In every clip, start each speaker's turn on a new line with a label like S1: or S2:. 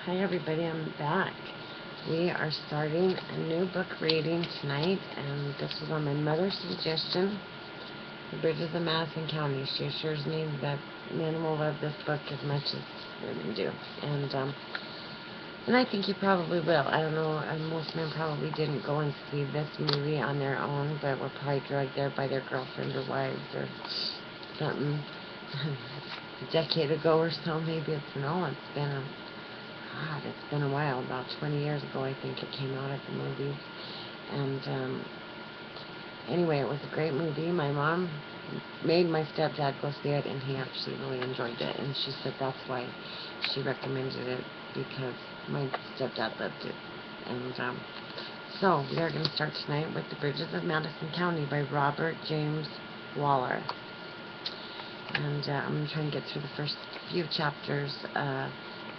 S1: Hi everybody, I'm back. We are starting a new book reading tonight, and this was on my mother's suggestion, The Bridges of Madison County. She assures me that men will love this book as much as women do. And I think you probably will. I don't know, most men probably didn't go and see this movie on their own, but were probably dragged there by their girlfriends or wives or something. A decade ago or so, maybe it's God, it's been a while. About 20 years ago, I think it came out at the movies. And anyway, it was a great movie. My mom made my stepdad go see it, and he actually really enjoyed it. And she said that's why she recommended it, because my stepdad loved it. And so we are going to start tonight with The Bridges of Madison County by Robert James Waller. And I'm going to try and get through the first few chapters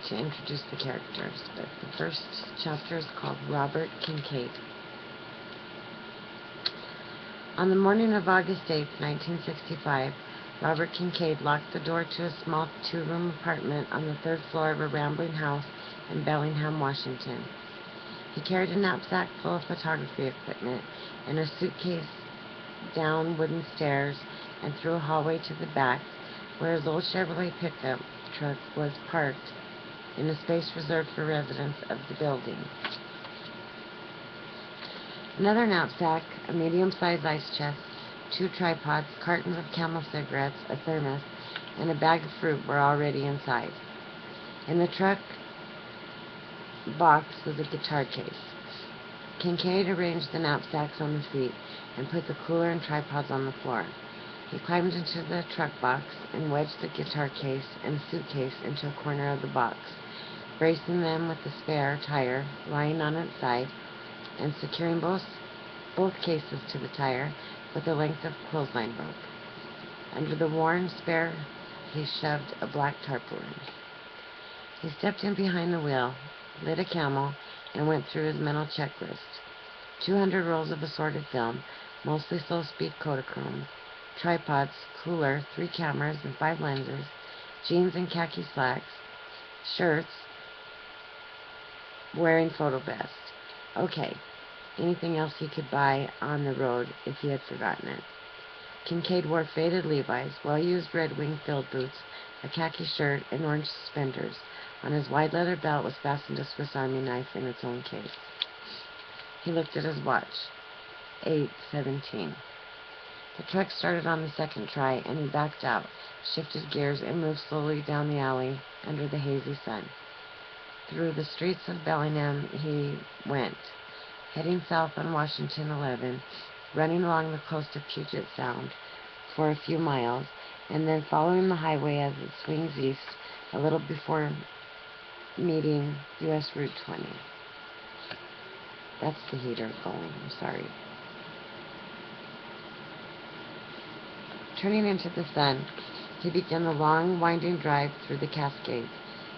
S1: to introduce the characters. But the first chapter is called Robert Kincaid. On the morning of August 8, 1965, Robert Kincaid locked the door to a small two-room apartment on the third floor of a rambling house in Bellingham, Washington. He carried a knapsack full of photography equipment and a suitcase down wooden stairs and through a hallway to the back, where his old Chevrolet pickup truck was parked in a space reserved for residents of the building. Another knapsack, a medium-sized ice chest, 2 tripods, cartons of Camel cigarettes, a thermos, and a bag of fruit were already inside. In the truck box was a guitar case. Kincaid arranged the knapsacks on the seat and put the cooler and tripods on the floor. He climbed into the truck box and wedged the guitar case and suitcase into a corner of the box, bracing them with the spare tire lying on its side and securing both cases to the tire with a length of clothesline rope. Under the worn spare, he shoved a black tarpaulin. He stepped in behind the wheel, lit a Camel, and went through his mental checklist. 200 rolls of assorted film, mostly slow-speed Kodachrome, tripods, cooler, 3 cameras and 5 lenses, jeans and khaki slacks, shirts, wearing photo vest. Okay, anything else he could buy on the road if he had forgotten it. Kincaid wore faded Levi's, well-used Red Wing field boots, a khaki shirt, and orange suspenders. On his wide leather belt was fastened a Swiss Army knife in its own case. He looked at his watch. 8:17. The truck started on the second try, and he backed out, shifted gears, and moved slowly down the alley under the hazy sun. Through the streets of Bellingham he went, heading south on Washington 11, running along the coast of Puget Sound for a few miles, and then following the highway as it swings east a little before meeting U.S. Route 20. That's the heater going, I'm sorry. Turning into the sun, he began the long, winding drive through the Cascades.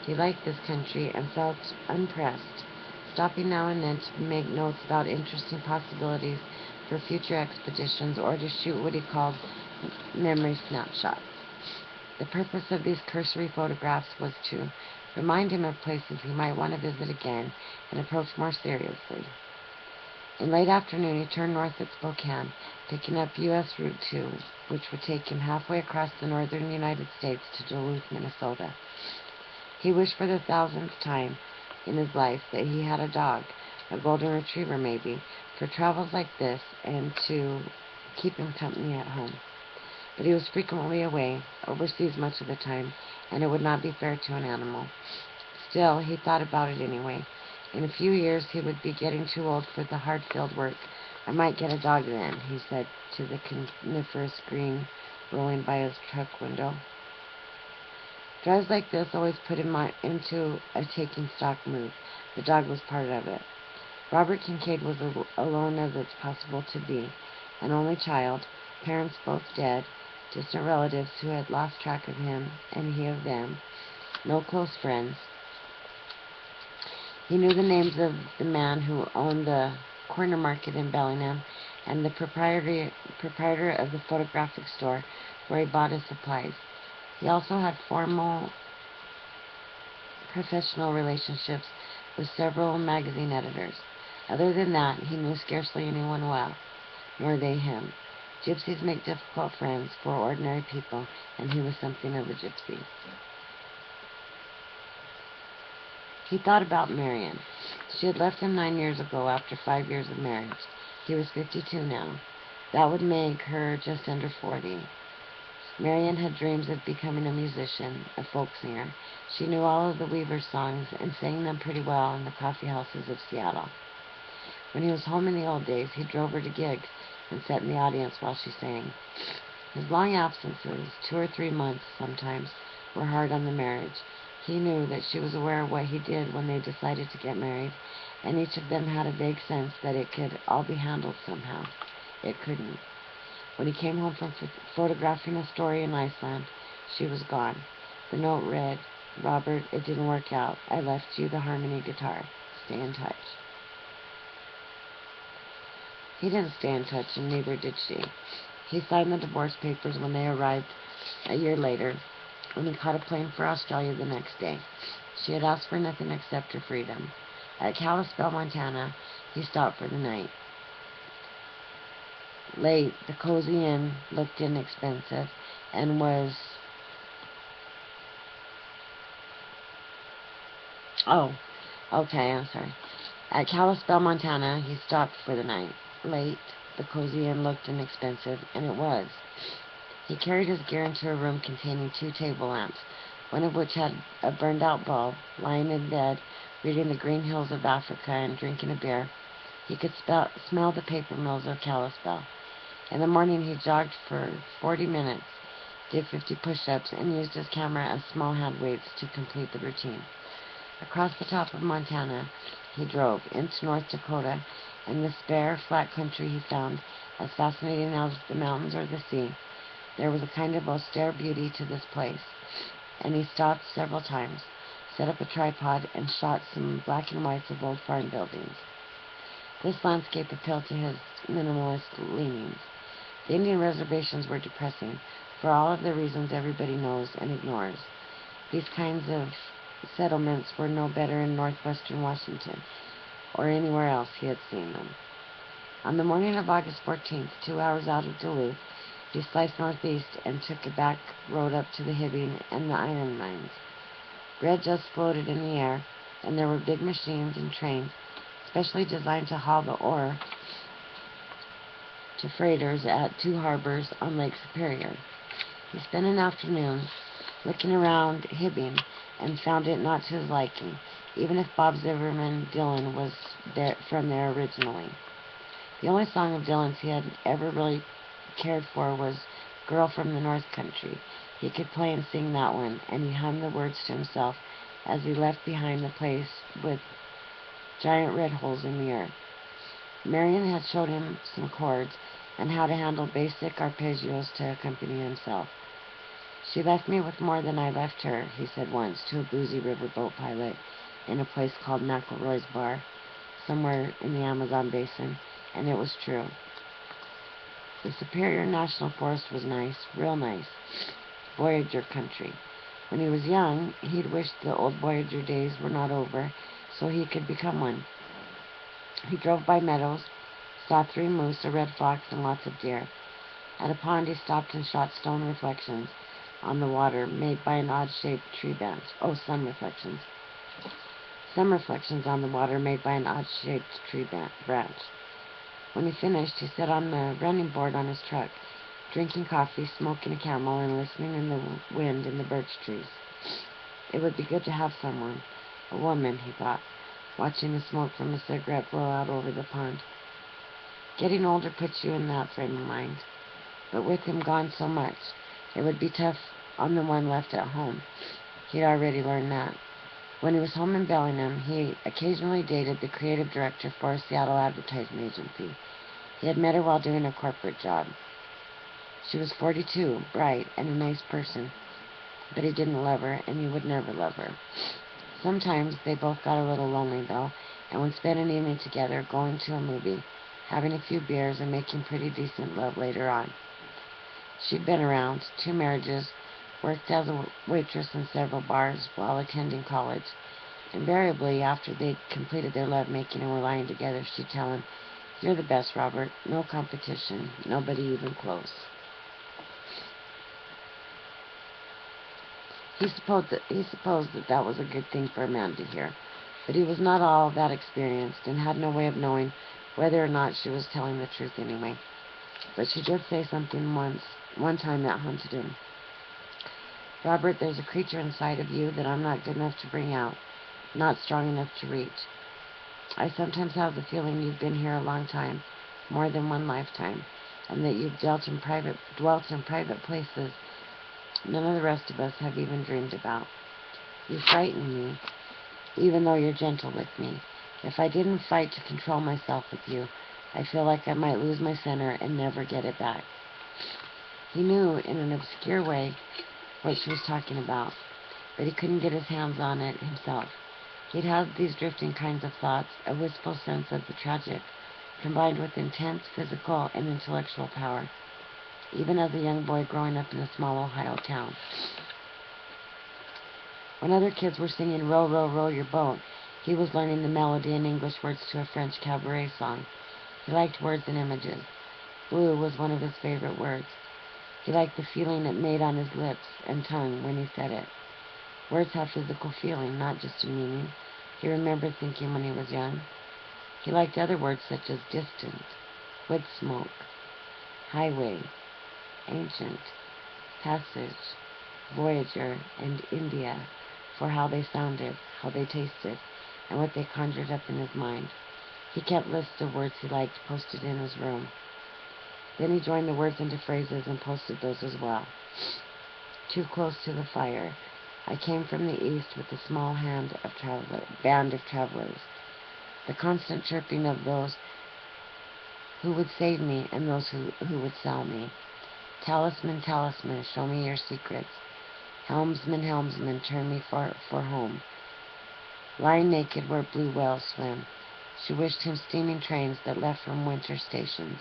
S1: He liked this country and felt unpressed, stopping now and then to make notes about interesting possibilities for future expeditions or to shoot what he called memory snapshots. The purpose of these cursory photographs was to remind him of places he might want to visit again and approach more seriously. In late afternoon, he turned north at Spokane, picking up U.S. Route 2, which would take him halfway across the northern United States to Duluth, Minnesota. He wished for the 1000th time in his life that he had a dog, a golden retriever maybe, for travels like this and to keep him company at home. But he was frequently away, overseas much of the time, and it would not be fair to an animal. Still, he thought about it anyway. In a few years, he would be getting too old for the hard field work. I might get a dog then, he said to the coniferous green rolling by his truck window. Drives like this always put him into a taking stock mood. The dog was part of it. Robert Kincaid was alone as it's possible to be, an only child, parents both dead, distant relatives who had lost track of him and he of them, no close friends. He knew the names of the man who owned the corner market in Bellingham and the proprietor of the photographic store where he bought his supplies. He also had formal professional relationships with several magazine editors. Other than that, he knew scarcely anyone well, nor they him. Gypsies make difficult friends for ordinary people, and he was something of a gypsy. He thought about Marion. She had left him 9 years ago after 5 years of marriage. He was 52 now. That would make her just under 40. Marion had dreams of becoming a musician, a folk singer. She knew all of the Weavers' songs and sang them pretty well in the coffee houses of Seattle. When he was home in the old days, he drove her to gigs and sat in the audience while she sang. His long absences, 2 or 3 months sometimes, were hard on the marriage. He knew that she was aware of what he did when they decided to get married, and each of them had a vague sense that it could all be handled somehow. It couldn't. When he came home from photographing a story in Iceland, she was gone. The note read, "Robert, it didn't work out. I left you the harmony guitar. Stay in touch." He didn't stay in touch, and neither did she. He signed the divorce papers when they arrived a year later, and he caught a plane for Australia the next day. She had asked for nothing except her freedom. At Kalispell, Montana, he stopped for the night. Late, the cozy inn looked inexpensive and was... Oh, okay, I'm sorry. At Kalispell, Montana, he stopped for the night. Late, the cozy inn looked inexpensive, and it was. He carried his gear into a room containing 2 table lamps, one of which had a burned-out bulb. Lying in bed, reading the green hills of Africa and drinking a beer, he could smell the paper mills of Kalispell. In the morning, he jogged for 40 minutes, did 50 push-ups, and used his camera as small hand weights to complete the routine. Across the top of Montana, he drove into North Dakota, and the spare, flat country he found as fascinating as the mountains or the sea. There was a kind of austere beauty to this place, and he stopped several times, set up a tripod, and shot some black and whites of old farm buildings. This landscape appealed to his minimalist leanings. The Indian reservations were depressing, for all of the reasons everybody knows and ignores. These kinds of settlements were no better in northwestern Washington, or anywhere else he had seen them. On the morning of August 14th, 2 hours out of Duluth, he sliced northeast and took a back road up to the Hibbing and the iron mines. Bread just floated in the air, and there were big machines and trains, specially designed to haul the ore to freighters at 2 harbors on Lake Superior. He spent an afternoon looking around Hibbing and found it not to his liking, even if Bob Zimmerman Dillon was from there originally. The only song of Dillon's he had ever really cared for was "Girl from the North Country." He could play and sing that one, and he hummed the words to himself as he left behind the place with giant red holes in the earth. Marion had showed him some chords and how to handle basic arpeggios to accompany himself. "She left me with more than I left her," he said once to a boozy riverboat pilot in a place called McElroy's Bar, somewhere in the Amazon basin, and it was true. The Superior National Forest was nice, real nice. Voyager country. When he was young, he'd wished the old Voyager days were not over, so he could become one. He drove by meadows, saw 3 moose, a red fox, and lots of deer. At a pond, he stopped and shot stone reflections on the water made by an odd-shaped tree branch. Oh, sun reflections. Some reflections on the water made by an odd-shaped tree branch. When he finished, he sat on the running board on his truck, drinking coffee, smoking a Camel, and listening in the wind in the birch trees. It would be good to have someone, a woman, he thought, watching the smoke from a cigarette blow out over the pond. Getting older puts you in that frame of mind. But with him gone so much, it would be tough on the one left at home. He'd already learned that. When he was home in Bellingham, he occasionally dated the creative director for a Seattle advertising agency. He had met her while doing a corporate job. She was 42, bright, and a nice person, but he didn't love her, and he would never love her. Sometimes they both got a little lonely, though, and would spend an evening together, going to a movie, having a few beers, and making pretty decent love later on. She'd been around, 2 marriages, worked as a waitress in several bars while attending college. Invariably, after they'd completed their lovemaking and were lying together, she'd tell him, "You're the best, Robert. No competition. Nobody even close." He supposed that that was a good thing for a man to hear, but he was not all that experienced and had no way of knowing whether or not she was telling the truth anyway. But she did say something one time that haunted him. "Robert, there's a creature inside of you that I'm not good enough to bring out, not strong enough to reach. I sometimes have the feeling you've been here a long time, more than one lifetime, and that you've dwelt in private places none of the rest of us have even dreamed about. You frighten me, even though you're gentle with me. If I didn't fight to control myself with you, I feel like I might lose my center and never get it back." He knew, in an obscure way, what she was talking about, but he couldn't get his hands on it himself. He'd had these drifting kinds of thoughts, a wistful sense of the tragic, combined with intense physical and intellectual power, even as a young boy growing up in a small Ohio town. When other kids were singing "Row, row, row your boat," he was learning the melody and English words to a French cabaret song. He liked words and images. Blue was one of his favorite words. He liked the feeling it made on his lips and tongue when he said it. Words have physical feeling, not just a meaning, he remembered thinking when he was young. He liked other words such as distant, wood smoke, highway, ancient, passage, voyager, and India, for how they sounded, how they tasted, and what they conjured up in his mind. He kept lists of words he liked posted in his room. Then he joined the words into phrases and posted those as well. "Too close to the fire. I came from the east with a small band of travelers. The constant chirping of those who would save me and those who would sell me. Talisman, talisman, show me your secrets. Helmsman, helmsman, turn me for home. Lying naked where blue whales swim." She wished him steaming trains that left from winter stations.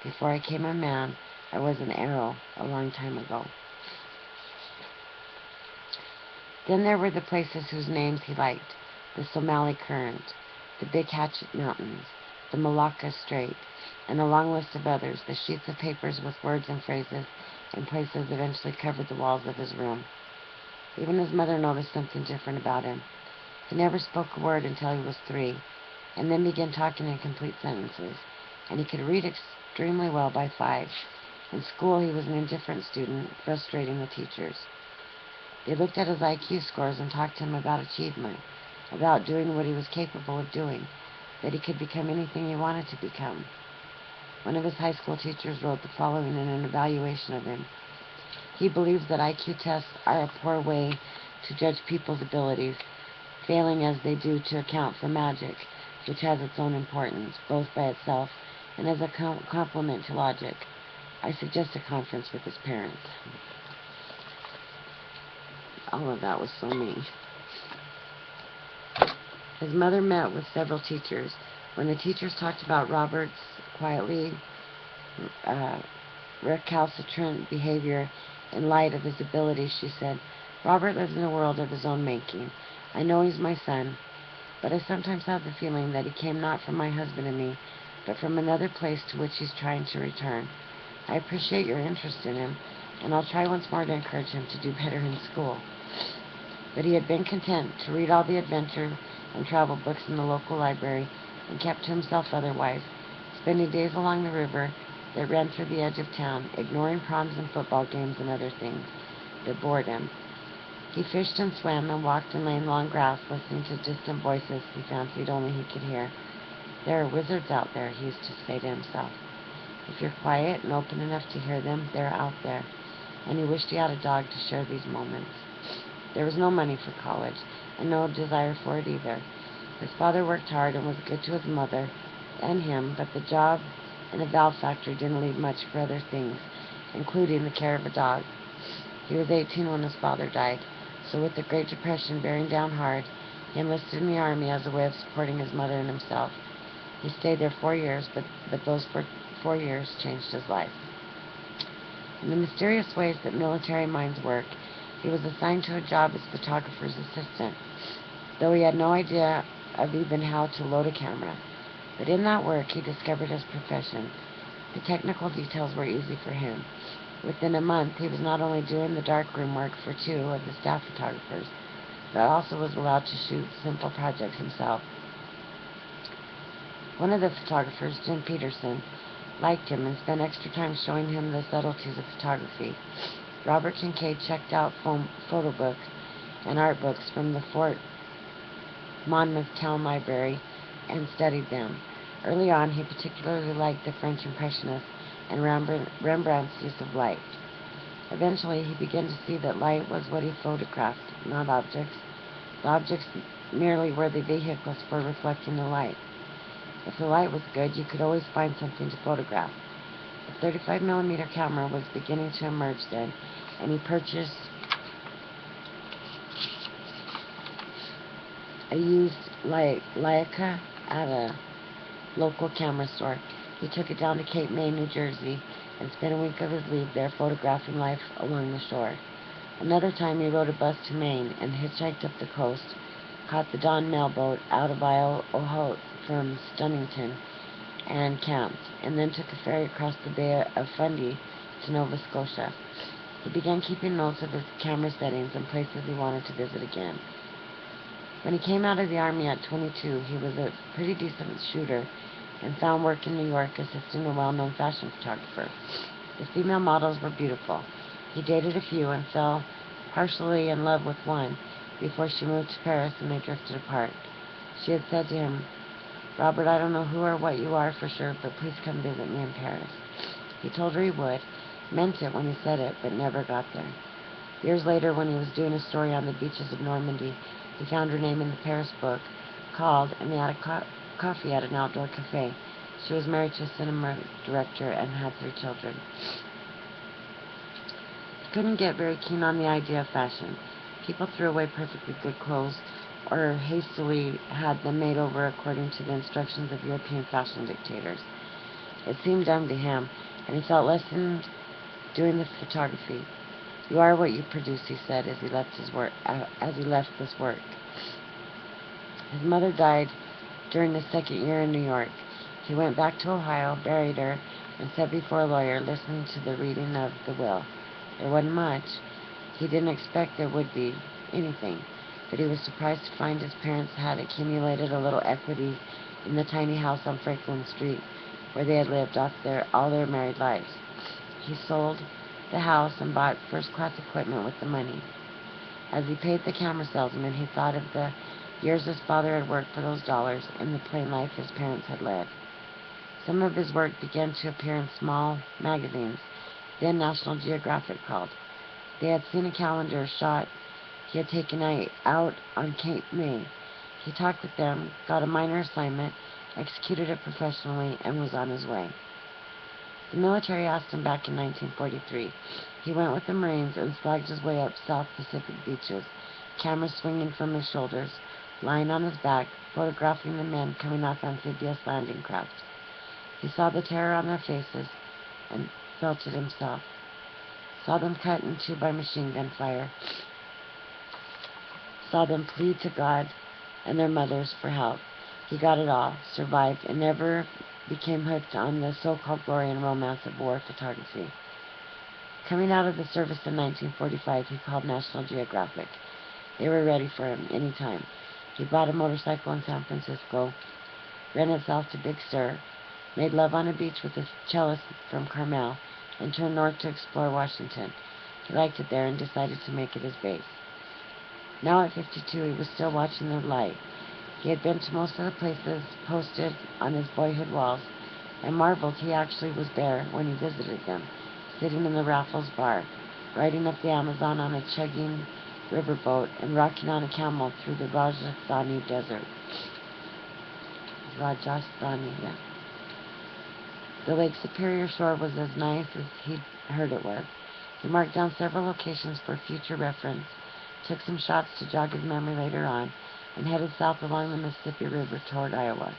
S1: "Before I came a man, I was an arrow a long time ago." Then there were the places whose names he liked: the Somali Current, the Big Hatchet Mountains, the Malacca Strait, and a long list of others. The sheets of papers with words and phrases in places eventually covered the walls of his room. Even his mother noticed something different about him. He never spoke a word until he was 3, and then began talking in complete sentences, and he could read extremely well by 5. In school, he was an indifferent student, frustrating the teachers. They looked at his IQ scores and talked to him about achievement, about doing what he was capable of doing, that he could become anything he wanted to become. One of his high school teachers wrote the following in an evaluation of him: "He believes that IQ tests are a poor way to judge people's abilities, failing as they do to account for magic, which has its own importance, both by itself and as a complement to logic. I suggest a conference with his parents." All of that was so mean. His mother met with several teachers. When the teachers talked about Robert's quietly recalcitrant behavior in light of his abilities, she said, "Robert lives in a world of his own making. I know he's my son, but I sometimes have the feeling that he came not from my husband and me, but from another place to which he's trying to return. I appreciate your interest in him, and I'll try once more to encourage him to do better in school." But he had been content to read all the adventure and travel books in the local library and kept to himself otherwise, spending days along the river that ran through the edge of town, ignoring proms and football games and other things that bored him. He fished and swam and walked and lay in long grass, listening to distant voices he fancied only he could hear. "There are wizards out there," he used to say to himself. "If you're quiet and open enough to hear them, they're out there." And he wished he had a dog to share these moments. There was no money for college, and no desire for it either. His father worked hard and was good to his mother and him, but the job in a valve factory didn't leave much for other things, including the care of a dog. He was 18 when his father died, so with the Great Depression bearing down hard, he enlisted in the Army as a way of supporting his mother and himself. He stayed there 4 years, but those 4 years changed his life. In the mysterious ways that military minds work, He was assigned to a job as photographer's assistant, though he had no idea of even how to load a camera. But in that work, he discovered his profession. The technical details were easy for him. Within a month, he was not only doing the darkroom work for two of the staff photographers, but also was allowed to shoot simple projects himself. One of the photographers, Jim Peterson, liked him and spent extra time showing him the subtleties of photography. Robert Kincaid checked out photo books and art books from the Fort Monmouth Town Library and studied them. Early on, he particularly liked the French Impressionists and Rembrandt's use of light. Eventually, he began to see that light was what he photographed, not objects. The objects merely were the vehicles for reflecting the light. If the light was good, you could always find something to photograph. The 35mm camera was beginning to emerge then, and he purchased a used Leica at a local camera store. He took it down to Cape May, New Jersey, and spent a week of his leave there photographing life along the shore. Another time he rode a bus to Maine and hitchhiked up the coast, caught the Dawn mail boat out of Iowa from Stonington, and camped, and then took a ferry across the Bay of Fundy to Nova Scotia. He began keeping notes of his camera settings and places he wanted to visit again. When he came out of the Army at 22, he was a pretty decent shooter and found work in New York assisting a well-known fashion photographer. The female models were beautiful. He dated a few and fell partially in love with one before she moved to Paris and they drifted apart. She had said to him, "Robert, I don't know who or what you are for sure, but please come visit me in Paris." He told her he would, meant it when he said it, but never got there. Years later, when he was doing a story on the beaches of Normandy, he found her name in the Paris book, called, and they had coffee at an outdoor cafe. She was married to a cinema director and had 3 children. He couldn't get very keen on the idea of fashion. People threw away perfectly good clothes or hastily had them made over according to the instructions of European fashion dictators. It seemed dumb to him, and he felt lessened doing the photography. "You are what you produce," he said as he left this work. His mother died during his second year in New York. He went back to Ohio, buried her, and sat before a lawyer listening to the reading of the will. There wasn't much. He didn't expect there would be anything, but he was surprised to find his parents had accumulated a little equity in the tiny house on Franklin Street where they had lived all their married lives. He sold the house and bought first-class equipment with the money. As he paid the camera salesman, he thought of the years his father had worked for those dollars and the plain life his parents had led. Some of his work began to appear in small magazines, then National Geographic called. They had seen a calendar shot he had taken out on Cape May. He talked with them, got a minor assignment, executed it professionally, and was on his way. The military asked him back in 1943. He went with the Marines and slogged his way up South Pacific beaches, camera swinging from his shoulders, lying on his back, photographing the men coming off amphibious landing craft. He saw the terror on their faces and felt it himself. Saw them cut in two by machine gun fire. Saw them plead to God and their mothers for help. He got it all, survived, and never became hooked on the so-called glory and romance of war photography. Coming out of the service in 1945, he called National Geographic. They were ready for him anytime. He bought a motorcycle in San Francisco, rented south to Big Sur, made love on a beach with a cellist from Carmel, and turned north to explore Washington. He liked it there and decided to make it his base. Now at 52, he was still watching the light. He had been to most of the places posted on his boyhood walls, and marveled he actually was there when he visited them, sitting in the Raffles bar, riding up the Amazon on a chugging riverboat, and rocking on a camel through the Rajasthani desert. Yeah. The Lake Superior shore was as nice as he'd heard it was. He marked down several locations for future reference, took some shots to jog his memory later on, and headed south along the Mississippi River toward Iowa.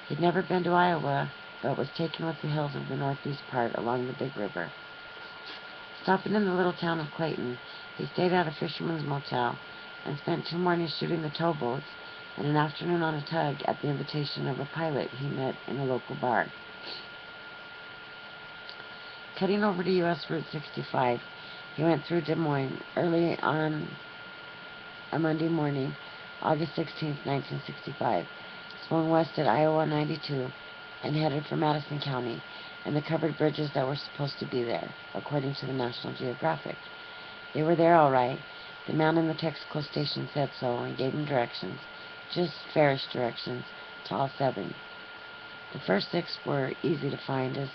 S1: He'd never been to Iowa, but was taken with the hills of the northeast part along the Big River. Stopping in the little town of Clayton, He stayed at a fisherman's motel and spent 2 mornings shooting the towboats and an afternoon on a tug at the invitation of a pilot he met in a local bar. Cutting over to U.S. Route 65, he went through Des Moines early on a Monday morning, August 16, 1965, swung west at Iowa 92, and headed for Madison County and the covered bridges that were supposed to be there, according to the National Geographic. They were there all right. The man in the Texaco station said so and gave him directions, just fairish directions, to all 7. The first 6 were easy to find as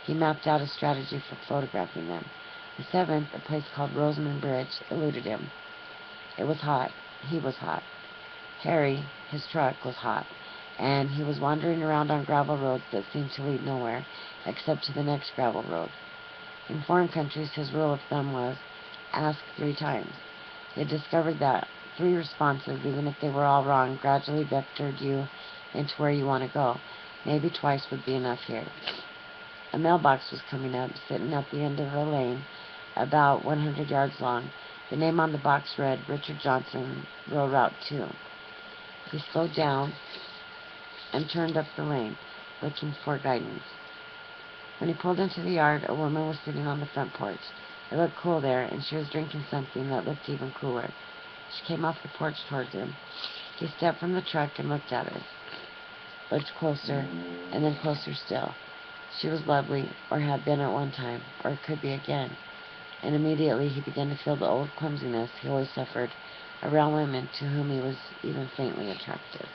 S1: he mapped out a strategy for photographing them. The 7th, a place called Rosamond Bridge, eluded him. It was hot. He was hot. Harry, his truck, was hot, and he was wandering around on gravel roads that seemed to lead nowhere except to the next gravel road. In foreign countries, his rule of thumb was, ask 3 times. He had discovered that 3 responses, even if they were all wrong, gradually vectored you into where you want to go. Maybe twice would be enough here. A mailbox was coming up, sitting at the end of a lane, about 100 yards long. The name on the box read, Richard Johnson, Rural Route 2. He slowed down and turned up the lane, looking for guidance. When he pulled into the yard, a woman was sitting on the front porch. It looked cool there, and she was drinking something that looked even cooler. She came off the porch towards him. He stepped from the truck and looked at her, looked closer, and then closer still. She was lovely, or had been at one time, or it could be again, and immediately he began to feel the old clumsiness he always suffered around women to whom he was even faintly attracted.